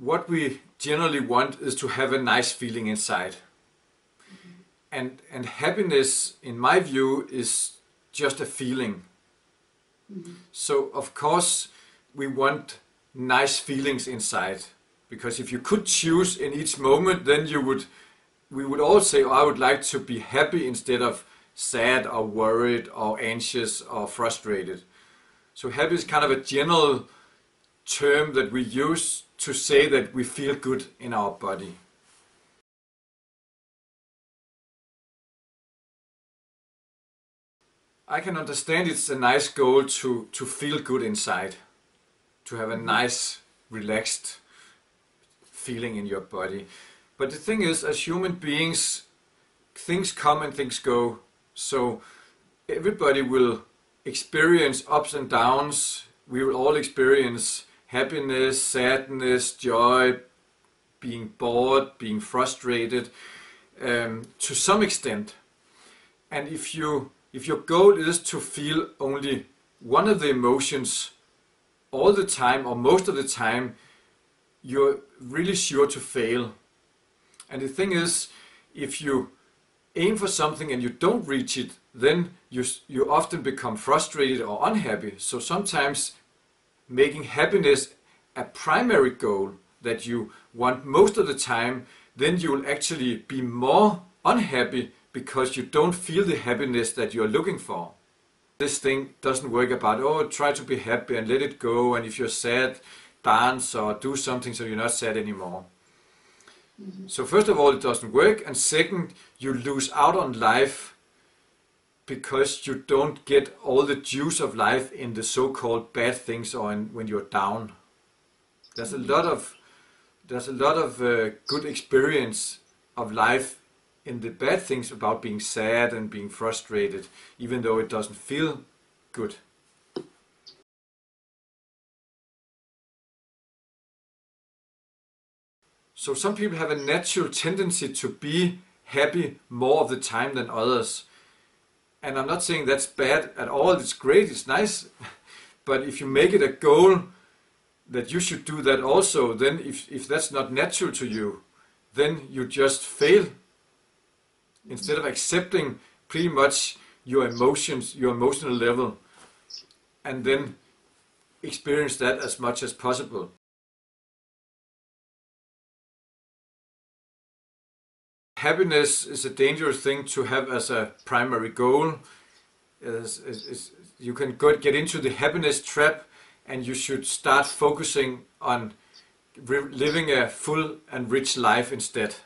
what we generally want is to have a nice feeling inside. And happiness, in my view, is just a feeling. So of course we want nice feelings inside, because if you could choose in each moment, then we would all say, oh, I would like to be happy instead of sad or worried or anxious or frustrated. So happy is kind of a general term that we use to say that we feel good in our body. I can understand it's a nice goal to feel good inside, to have a nice, relaxed feeling in your body. But the thing is, as human beings, things come and things go. So everybody will experience ups and downs. We will all experience happiness, sadness, joy, being bored, being frustrated, to some extent. And if your goal is to feel only one of the emotions all the time or most of the time, you're really sure to fail. And the thing is, if you aim for something and you don't reach it, then you often become frustrated or unhappy. So sometimes making happiness a primary goal that you want most of the time, then you will actually be more unhappy because you don't feel the happiness that you're looking for. This thing doesn't work about, oh, try to be happy and let it go, and if you're sad, dance or do something so you're not sad anymore. So first of all, it doesn't work, and second, you lose out on life because you don't get all the juice of life in the so-called bad things or when you're down. There's a lot of good experience of life in the bad things about being sad and being frustrated, even though it doesn't feel good. So some people have a natural tendency to be happy more of the time than others. And I'm not saying that's bad at all, it's great, it's nice. But if you make it a goal that you should do that also, then if that's not natural to you, then you just fail. Instead of accepting pretty much your emotions, your emotional level, and then experience that as much as possible. Happiness is a dangerous thing to have as a primary goal. You can get into the happiness trap, and you should start focusing on living a full and rich life instead.